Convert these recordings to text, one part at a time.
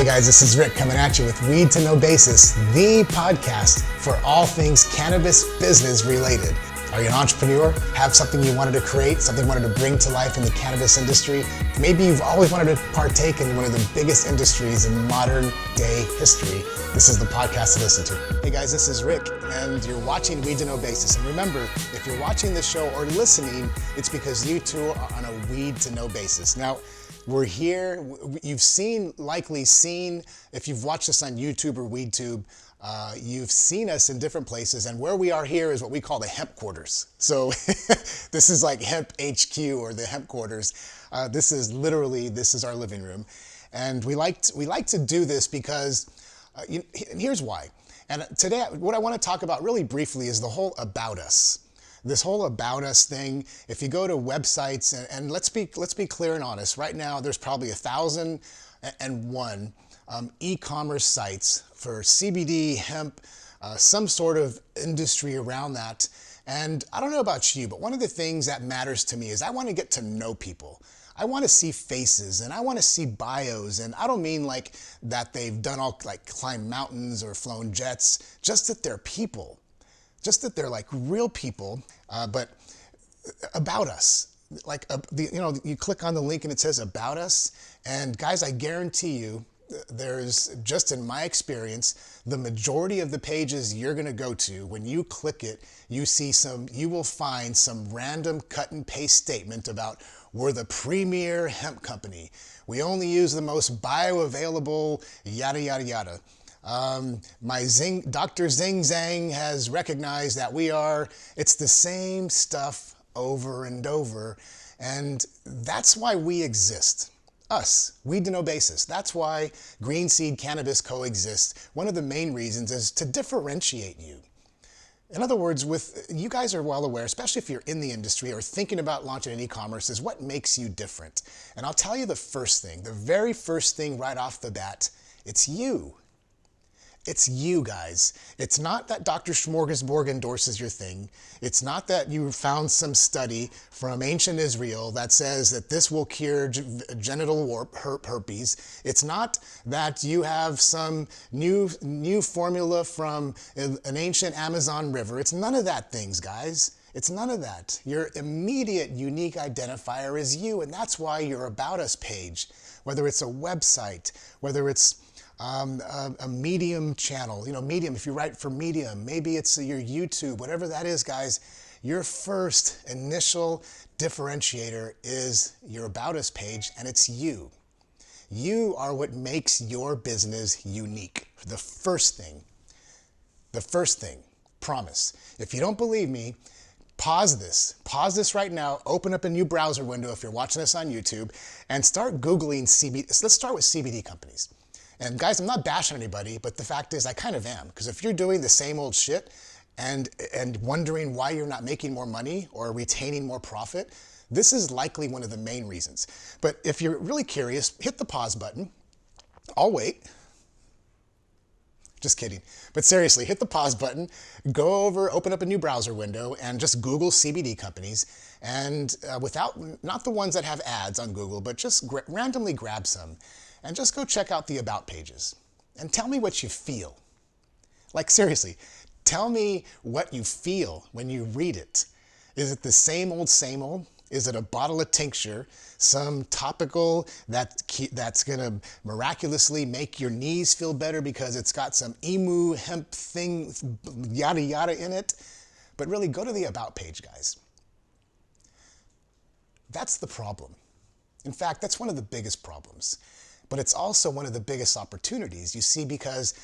Hey guys, this is Rick coming at you with Weed to No Basis, the podcast for all things cannabis business related. Are you an entrepreneur? Have something you wanted to create, something you wanted to bring to life in the cannabis industry? Maybe you've always wanted to partake in one of the biggest industries in modern day history. This is the podcast to listen to. Hey guys, this is Rick, and you're watching Weed to No Basis. And remember, if you're watching this show or listening, it's because you two are on a Weed to No Basis. Now, we're here. You've likely seen, if you've watched us on YouTube or WeedTube, you've seen us in different places, and where we are here is what we call the hemp quarters. So this is like hemp HQ or the hemp quarters. This is our living room, and we like to do this because here's why. And today, what I want to talk about really briefly is the whole about us. This whole about us thing. If you go to websites, and let's be clear and honest, right now there's probably 1,001 e-commerce sites for CBD, hemp, some sort of industry around that. And I don't know about you, but one of the things that matters to me is I want to get to know people. I want to see faces, and I want to see bios, and I don't mean like that they've done all like climbed mountains or flown jets, just that they're people. Just that they're like real people, but about us. Like, you click on the link and it says about us. And guys, I guarantee you, there's, just in my experience, the majority of the pages you're gonna go to, when you click it, you will find some random cut and paste statement about, we're the premier hemp company. We only use the most bioavailable, yada, yada, yada. Dr. Zing Zang has recognized that it's the same stuff over and over. And that's why we exist. Us, Weed to No Basis. That's why Green Seed Cannabis coexists. One of the main reasons is to differentiate you. In other words, you guys are well aware, especially if you're in the industry or thinking about launching an e-commerce, is what makes you different. And I'll tell you the very first thing right off the bat, it's you. It's you guys. It's not that Dr. Smorgasborg endorses your thing. It's not that you found some study from ancient Israel that says that this will cure genital herpes. It's not that you have some new formula from an ancient Amazon river. It's none of that things, guys. It's none of that. Your immediate unique identifier is you, and that's why your About Us page, whether it's a website, whether it's a Medium channel, Medium, if you write for Medium, maybe it's your YouTube, whatever that is, guys, your first initial differentiator is your About Us page, and it's you. You are what makes your business unique. The first thing, promise. If you don't believe me, pause this right now, open up a new browser window if you're watching this on YouTube, and start Googling CBD. Let's start with CBD companies. And guys, I'm not bashing anybody, but the fact is I kind of am. Because if you're doing the same old shit and wondering why you're not making more money or retaining more profit, this is likely one of the main reasons. But if you're really curious, hit the pause button. I'll wait. Just kidding. But seriously, hit the pause button, go over, open up a new browser window, and just Google CBD companies. And not the ones that have ads on Google, but just randomly grab some. And just go check out the About pages. And tell me what you feel. Like, seriously, tell me what you feel when you read it. Is it the same old, same old? Is it a bottle of tincture, some topical that's gonna miraculously make your knees feel better because it's got some emu hemp thing, yada yada in it? But really, go to the About page, guys. That's the problem. In fact, that's one of the biggest problems. But it's also one of the biggest opportunities, you see, because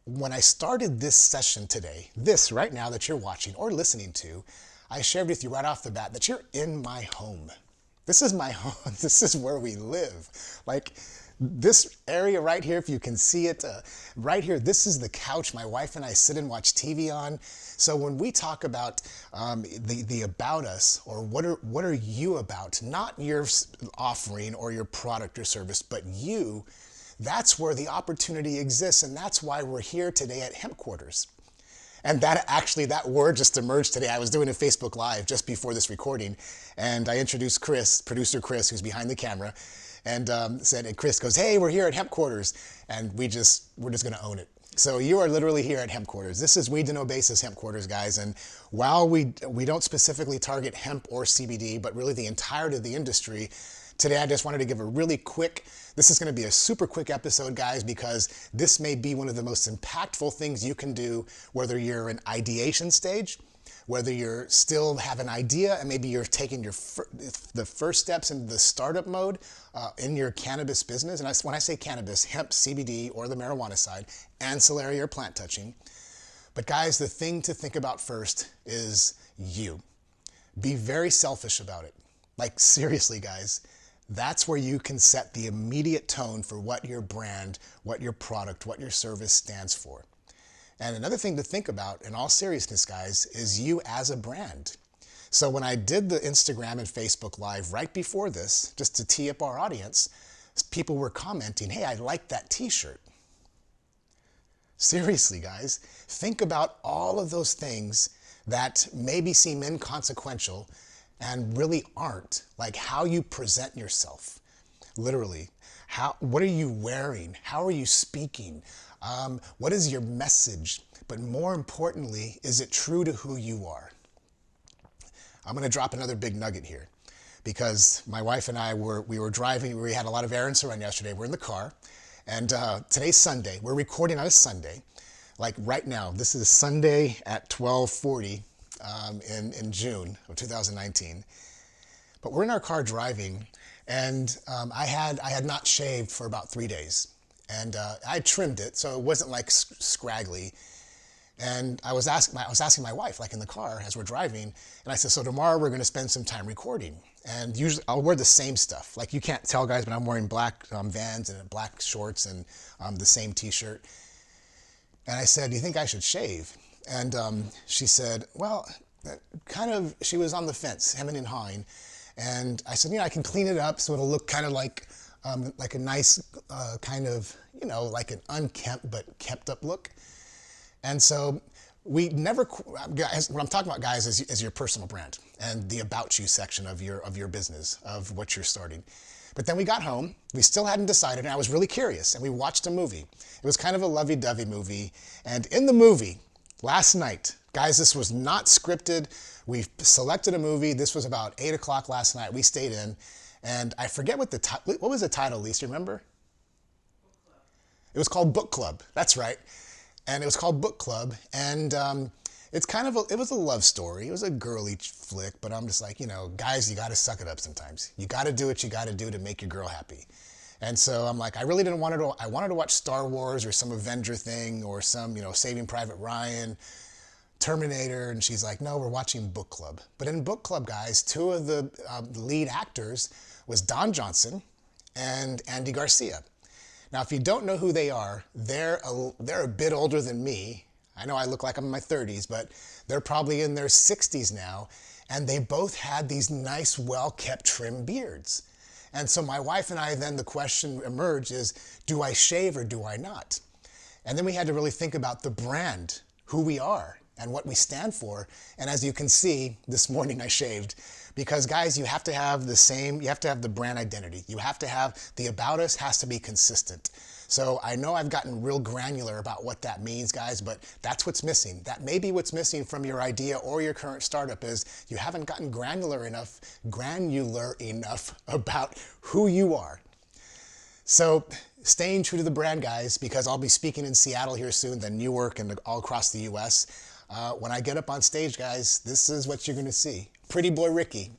when I started this session today, this right now that you're watching or listening to, I shared with you right off the bat that you're in my home. This is my home. This is where we live. Like, this area right here, if you can see it, right here, this is the couch my wife and I sit and watch TV on. So when we talk about the About Us, or what are you about, not your offering or your product or service, but you, that's where the opportunity exists, and that's why we're here today at Hemp Quarters. And that word just emerged today. I was doing a Facebook Live just before this recording, and I introduced Chris, producer Chris, who's behind the camera, and said, and Chris goes, hey, we're here at Hempquarters, and we're just going to own it. So you are literally here at Hempquarters. This is Weed to No Basis Hempquarters, guys. And while we don't specifically target hemp or CBD, but really the entirety of the industry, today I just wanted to give a really quick, this is going to be a super quick episode, guys, because this may be one of the most impactful things you can do, whether you're in ideation stage, whether you're still have an idea and maybe you're taking the first steps into the startup mode in your cannabis business. And when I say cannabis, hemp, CBD, or the marijuana side, ancillary or plant touching. But guys, the thing to think about first is you. Be very selfish about it. Like seriously, guys, that's where you can set the immediate tone for what your brand, what your product, what your service stands for. And another thing to think about, in all seriousness, guys, is you as a brand. So when I did the Instagram and Facebook Live right before this, just to tee up our audience, people were commenting, hey, I like that t-shirt. Seriously, guys, think about all of those things that maybe seem inconsequential and really aren't, like how you present yourself, literally. What are you wearing? How are you speaking? What is your message? But more importantly, is it true to who you are? I'm going to drop another big nugget here because my wife and I we were driving. We had a lot of errands to run yesterday. We're in the car, and today's Sunday. We're recording on a Sunday, like right now. This is Sunday at 12:40 in June of 2019. But we're in our car driving, and I had not shaved for about 3 days. And I trimmed it, so it wasn't like scraggly. And I was asking my wife, like in the car as we're driving, and I said, so tomorrow we're going to spend some time recording. And usually I'll wear the same stuff. Like you can't tell, guys, but I'm wearing black Vans and black shorts and the same t-shirt. And I said, do you think I should shave? And she said, well, kind of, she was on the fence, hemming and hawing. And I said, I can clean it up so it'll look kind of like a nice kind of, like an unkempt but kept up look. And so we never, guys, what I'm talking about, guys, is your personal brand and the about you section of your business, of what you're starting. But then we got home, we still hadn't decided, and I was really curious, and we watched a movie. It was kind of a lovey-dovey movie. And in the movie, last night, guys, this was not scripted. We selected a movie. This was about 8 o'clock last night. We stayed in. And I forget what was the title, Lisa, remember? It was called Book Club. That's right. And it was called Book Club. And it's kind of it was a love story. It was a girly flick, but I'm just like, guys, you got to suck it up sometimes. You got to do what you got to do to make your girl happy. And so I'm like, I really didn't want to, I wanted to watch Star Wars or some Avenger thing or some, Saving Private Ryan, Terminator, and she's like, no, we're watching Book Club. But in Book Club, guys, two of the lead actors was Don Johnson and Andy Garcia. Now, if you don't know who they are, they're a bit older than me. I know I look like I'm in my 30s, but they're probably in their 60s now, and they both had these nice, well-kept, trim beards. And so my wife and I, then the question emerged is, do I shave or do I not? And then we had to really think about the brand, who we are, and what we stand for. And as you can see, this morning I shaved. Because guys, you have to have the brand identity. You have to have, the about us has to be consistent. So I know I've gotten real granular about what that means, guys, but that's what's missing. That may be what's missing from your idea or your current startup is you haven't gotten granular enough about who you are. So staying true to the brand, guys, because I'll be speaking in Seattle here soon, then Newark and all across the US. When I get up on stage, guys, this is what you're gonna see. Pretty boy Ricky.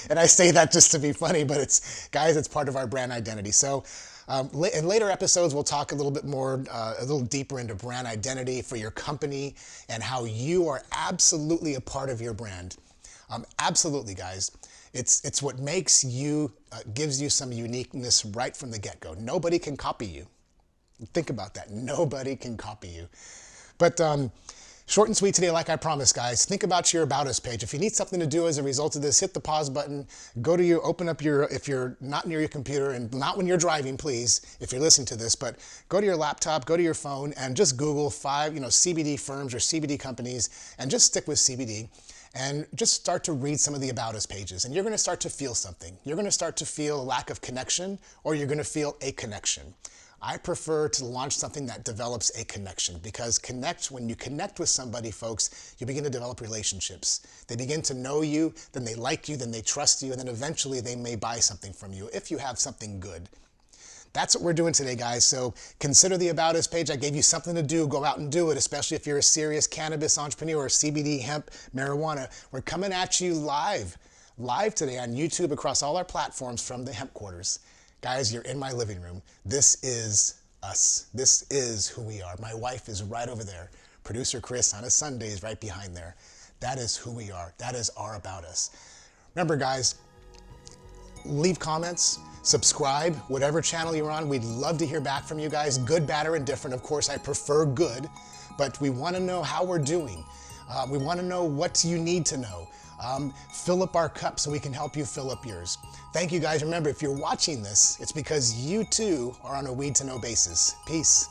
And I say that just to be funny, but it's part of our brand identity. So in later episodes, we'll talk a little bit more, a little deeper into brand identity for your company and how you are absolutely a part of your brand. Absolutely, guys. It's what makes you, gives you some uniqueness right from the get-go. Nobody can copy you. Think about that. Nobody can copy you. But short and sweet today, like I promised, guys. Think about your About Us page. If you need something to do as a result of this, hit the pause button. Go to open up your, if you're not near your computer, and not when you're driving, please, if you're listening to this, but go to your laptop, go to your phone, and just Google 5, CBD firms or CBD companies, and just stick with CBD. and just start to read some of the About Us pages, and you're going to start to feel something. You're going to start to feel a lack of connection, or you're going to feel a connection. I prefer to launch something that develops a connection, because when you connect with somebody, folks, you begin to develop relationships. They begin to know you, then they like you, then they trust you, and then eventually they may buy something from you if you have something good. That's what we're doing today, guys. So consider the About Us page. I gave you something to do. Go out and do it, especially if you're a serious cannabis entrepreneur, CBD, hemp, marijuana. We're coming at you live today on YouTube across all our platforms from the Hemp Quarters. Guys, you're in my living room. This is us. This is who we are. My wife is right over there. Producer Chris on a Sunday is right behind there. That is who we are. That is our About Us. Remember, guys, leave comments, subscribe, whatever channel you're on. We'd love to hear back from you guys. Good, bad, or indifferent. Of course, I prefer good, but we want to know how we're doing. We want to know what you need to know. Fill up our cup so we can help you fill up yours. Thank you, guys. Remember, if you're watching this, it's because you too are on a weed to know basis. Peace.